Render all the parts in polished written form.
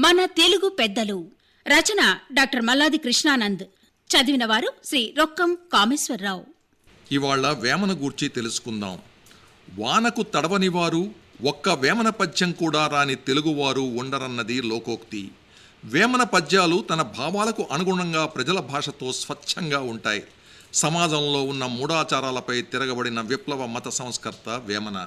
మన తెలుగు పెద్దలు. రచన డాక్టర్ మల్లాది కృష్ణానంద్. చదివినవారు శ్రీ రొక్కం కామేశ్వరరావు. ఇవాళ వేమన గూర్చి తెలుసుకుందాం. వానకు తడవనివారు ఒక్క వేమన పద్యం కూడా రాని తెలుగువారు ఉండరన్నది లోకోక్తి. వేమన పద్యాలు తన భావాలకు అనుగుణంగా ప్రజల భాషతో స్వచ్ఛంగా ఉంటాయి. సమాజంలో ఉన్న మూఢాచారాలపై తిరగబడిన విప్లవ మత సంస్కర్త వేమన.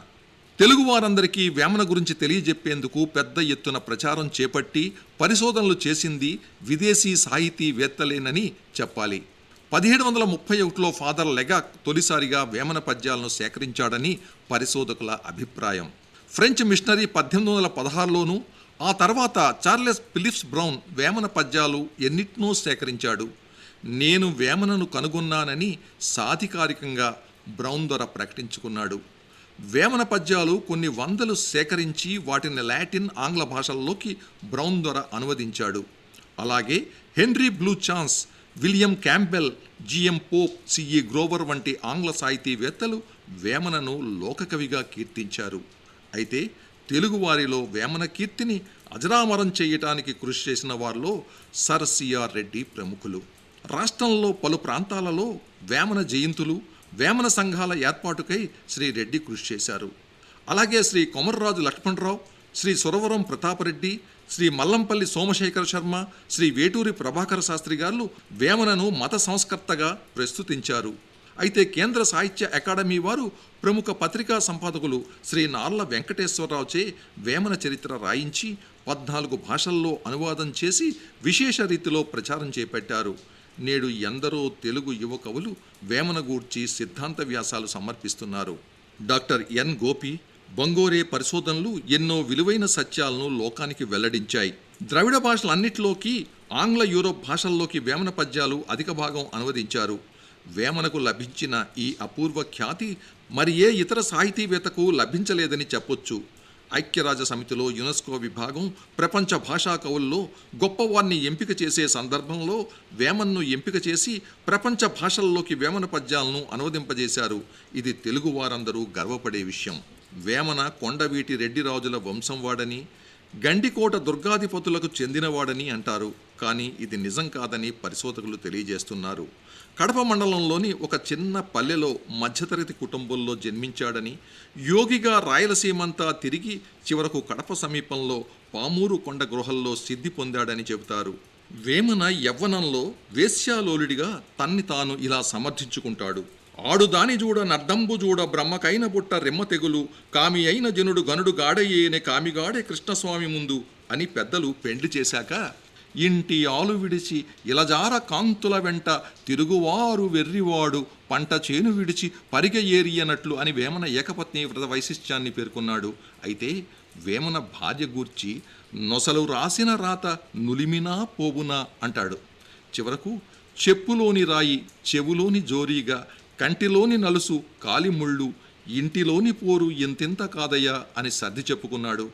తెలుగువారందరికీ వేమన గురించి తెలియజెప్పేందుకు పెద్ద ఎత్తున ప్రచారం చేపట్టి పరిశోధనలు చేసింది విదేశీ సాహితీవేత్తలేనని చెప్పాలి. 1731లో ఫాదర్ లెగాక్ తొలిసారిగా వేమన పద్యాలను సేకరించాడని పరిశోధకుల అభిప్రాయం. ఫ్రెంచ్ మిషనరీ 1816లోనూ, ఆ తర్వాత చార్లెస్ ఫిలిప్స్ బ్రౌన్ వేమన పద్యాలు ఎన్నిటినో సేకరించాడు. నేను వేమనను కనుగొన్నానని సాధికారికంగా బ్రౌన్ ద్వారా ప్రకటించుకున్నాడు. వేమన పద్యాలు కొన్ని వందలు సేకరించి వాటిని లాటిన్, ఆంగ్ల భాషల్లోకి బ్రౌన్ ద్వారా అనువదించాడు. అలాగే henry blue chance, William Campbell, GM Pope, CE Grover వంటి ఆంగ్ల సాహితీవేత్తలు వేమనను లోకకవిగా కీర్తించారు. అయితే తెలుగువారిలో వేమన కీర్తిని అజరామరం చేయటానికి కృషి చేసిన వారిలో సర్ సిఆర్ రెడ్డి ప్రముఖులు. రాష్ట్రంలో పలు ప్రాంతాలలో వేమన జయంతులు, వేమన సంఘాల ఏర్పాటుకై శ్రీ రెడ్డి కృషి చేశారు. అలాగే శ్రీ కొమర్రాజు లక్ష్మణరావు, శ్రీ సురవరం ప్రతాపరెడ్డి, శ్రీ మల్లంపల్లి సోమశేఖర శర్మ, శ్రీ వేటూరి ప్రభాకర శాస్త్రి గారు వేమనను మత సంస్కర్తగా ప్రస్తుతించారు. అయితే కేంద్ర సాహిత్య అకాడమీ వారు ప్రముఖ పత్రికా సంపాదకులు శ్రీ నార్ల వెంకటేశ్వరరావుచే వేమన చరిత్ర రాయించి 14 భాషల్లో అనువాదం చేసి విశేష రీతిలో ప్రచారం చేపట్టారు. నేడు ఎందరో తెలుగు యువ కవులు వేమన గూర్చి సిద్ధాంత వ్యాసాలు సమర్పిస్తున్నారు. డాక్టర్ ఎన్ గోపి, బంగోరే పరిశోధనలు ఎన్నో విలువైన సత్యాలను లోకానికి వెల్లడించాయి. ద్రవిడ భాషలన్నిటిలోకి, ఆంగ్ల యూరోప్ భాషల్లోకి వేమన పద్యాలు అధిక భాగం అనువదించారు. వేమనకు లభించిన ఈ అపూర్వ ఖ్యాతి మరి ఏ ఇతర సాహితీవేత్తకు లభించలేదని చెప్పొచ్చు. ఐక్యరాజ్య సమితిలో యునెస్కో విభాగం ప్రపంచ భాషా కవుల్లో గొప్పవారిని ఎంపిక చేసే సందర్భంలో వేమన్ను ఎంపిక చేసి ప్రపంచ భాషల్లోకి వేమన పద్యాలను అనువదింపజేశారు. ఇది తెలుగు వారందరూ గర్వపడే విషయం. వేమన కొండవీటి రెడ్డిరాజుల వంశం వాడని, గండికోట దుర్గాధిపతులకు చెందినవాడని అంటారు. కానీ ఇది నిజం కాదని పరిశోధకులు తెలియజేస్తున్నారు. కడప మండలంలోని ఒక చిన్న పల్లెలో మధ్యతరగతి కుటుంబంలో జన్మించాడని, యోగిగా రాయలసీమంతా తిరిగి చివరకు కడప సమీపంలో పామూరు కొండ గృహల్లో సిద్ధి పొందాడని చెబుతారు. వేమన యవ్వనంలో వేశ్యాలోలుడిగా తన్ని తాను ఇలా సమర్థించుకుంటాడు. ఆడుదాని జూడ నర్దంబు జూడ బ్రహ్మకైన బుట్ట రెమ్మ తెగులు, కామి అయిన జనుడు గనుడు గాడయ్యేనే కామిగాడే కృష్ణస్వామి ముందు అని పెద్దలు పెండ్లి చేశాక, ఇంటి ఆలు విడిచి ఇలజార కాంతుల వెంట తిరుగువారు వెర్రివాడు పంట చేను విడిచి పరిగ ఏరియనట్లు అని వేమన ఏకపత్ని వ్రత వైశిష్ట్యాన్ని పేర్కొన్నాడు. అయితే వేమన భార్య గూర్చి నొసలు రాసిన రాత నులిమినా పోవునా అంటాడు. చివరకు చెప్పులోని రాయి చెవులోని జోరీగా, కంటిలోని నలుసు కాలిముళ్ళు, ఇంటిలోని పోరు ఎంతెంత కాదయ్యా అని సర్ది చెప్పుకున్నాడు.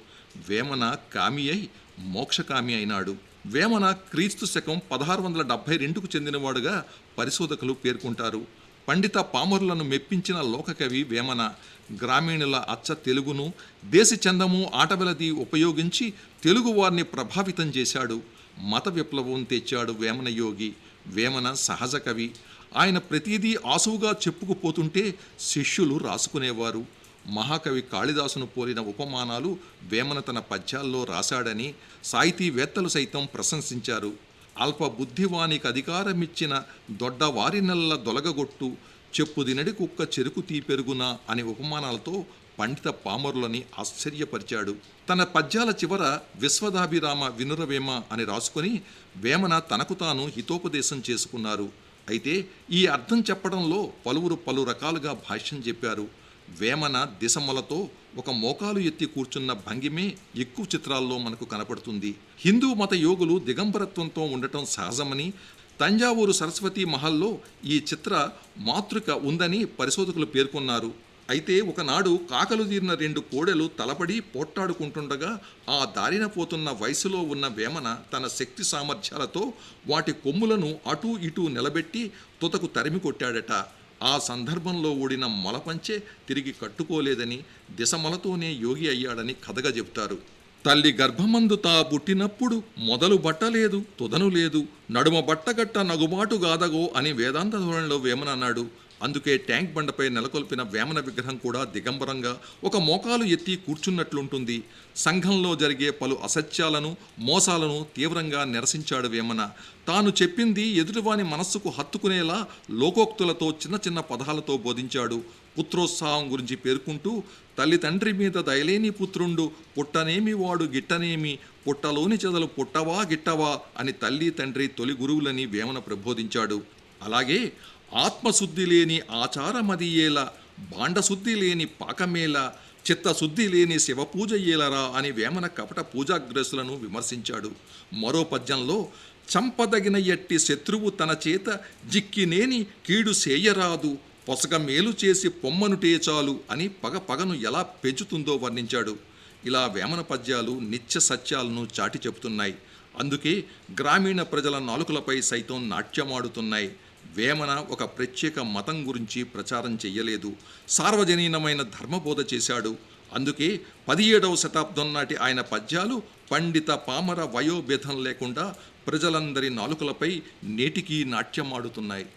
వేమన కామి అయి మోక్షకామి అయినాడు. వేమన క్రీస్తు శకం 1672కు చెందినవాడుగా పరిశోధకులు పేర్కొంటారు. పండిత పామరులను మెప్పించిన లోకకవి వేమన. గ్రామీణుల అచ్చ తెలుగును, దేశి చందము, ఆటవెలది ఉపయోగించి తెలుగువారిని ప్రభావితం చేశాడు. మత విప్లవం తెచ్చాడు వేమన యోగి. వేమన సహజ కవి. ఆయన ప్రతిదీ ఆసువుగా చెప్పుకుపోతుంటే శిష్యులు రాసుకునేవారు. మహాకవి కాళిదాసును పోలిన ఉపమానాలు వేమన తన పద్యాల్లో రాశాడని సాహితీవేత్తలు సైతం ప్రశంసించారు. అల్ప బుద్ధివానికి అధికారమిచ్చిన దొడ్డవారినల్ల దొలగగొట్టు, చెప్పుదినడి కుక్క చెరుకు తీపెరుగునా అనే ఉపమానాలతో పండిత పామరులని ఆశ్చర్యపరిచాడు. తన పద్యాల చివర విశ్వదాభిరామ వినురవేమ అని రాసుకొని వేమన తనకు తాను హితోపదేశం చేసుకున్నారు. అయితే ఈ అర్థం చెప్పడంలో పలువురు పలు రకాలుగా భాష్యం చెప్పారు. వేమన దిశమలతో ఒక మోకాలు ఎత్తి కూర్చున్న భంగిమే ఎక్కువ చిత్రాల్లో మనకు కనపడుతుంది. హిందూ మత యోగులు దిగంబరత్వంతో ఉండటం సహజమని, తంజావూరు సరస్వతి మహల్లో ఈ చిత్ర మాతృక ఉందని పరిశోధకులు పేర్కొన్నారు. అయితే ఒకనాడు కాకలు తీరిన 2 కోడెలు తలపడి పోట్టాడుకుంటుండగా ఆ దారిన పోతున్న వయసులో ఉన్న వేమన తన శక్తి సామర్థ్యాలతో వాటి కొమ్ములను అటూ ఇటూ నిలబెట్టి తుతకు తరిమి కొట్టాడట. ఆ సందర్భంలో ఓడిన మొలపంచే తిరిగి కట్టుకోలేదని, దిశమలతోనే యోగి అయ్యాడని కథగా చెబుతారు. తల్లి గర్భమందు తా పుట్టినప్పుడు మొదలు బట్టలేదు తుదను లేదు నడుమ బట్టగట్ట నగుబాటు గాదగో అని వేదాంత ధోరణిలో వేమన అన్నాడు. అందుకే ట్యాంక్ బండపై నెలకొల్పిన వేమన విగ్రహం కూడా దిగంబరంగా ఒక మోకాలు ఎత్తి కూర్చున్నట్లుంటుంది. సంఘంలో జరిగే పలు అసత్యాలను మోసాలను తీవ్రంగా నిరసించాడు వేమన. తాను చెప్పింది ఎదుటివాని మనస్సుకు హత్తుకునేలా లోకోక్తులతో చిన్న చిన్న పదాలతో బోధించాడు. పుత్రోత్సాహం గురించి పేర్కొంటూ తల్లి తండ్రి మీద దయలేని పుత్రుండు పుట్టనేమి వాడు గిట్టనేమి పుట్టలోని చెదలు పుట్టవా గిట్టవా అని తల్లి తండ్రి తొలి గురువులని వేమన ప్రబోధించాడు. అలాగే ఆత్మశుద్ధి లేని ఆచారమదియేలా బాండశుద్ధి లేని పాకమేలా చిత్తశుద్ధి లేని శివపూజ ఏలరా అని వేమన కపట పూజాగ్రస్తులను విమర్శించాడు. మరో పద్యంలో చంపదగిన ఎట్టి శత్రువు తన చేత జిక్కినేని కీడు సేయరాదు పొసగ మేలు చేసి పొమ్మనుటే చాలు అని పగను ఎలా పెంచుతుందో వర్ణించాడు. ఇలా వేమన పద్యాలు నిత్య సత్యాలను చాటి చెబుతున్నాయి. అందుకే గ్రామీణ ప్రజల నాలుకలపై సైతం నాట్యమాడుతున్నాయి. వేమన ఒక ప్రత్యేక మతం గురించి ప్రచారం చెయ్యలేదు, సార్వజనీనమైన ధర్మబోధ చేశాడు. అందుకే 17వ శతాబ్దం నాటి ఆయన పద్యాలు పండిత పామర వయోభేదం లేకుండా ప్రజలందరి నాలుకలపై నేటికీ నాట్యమాడుతున్నాయి.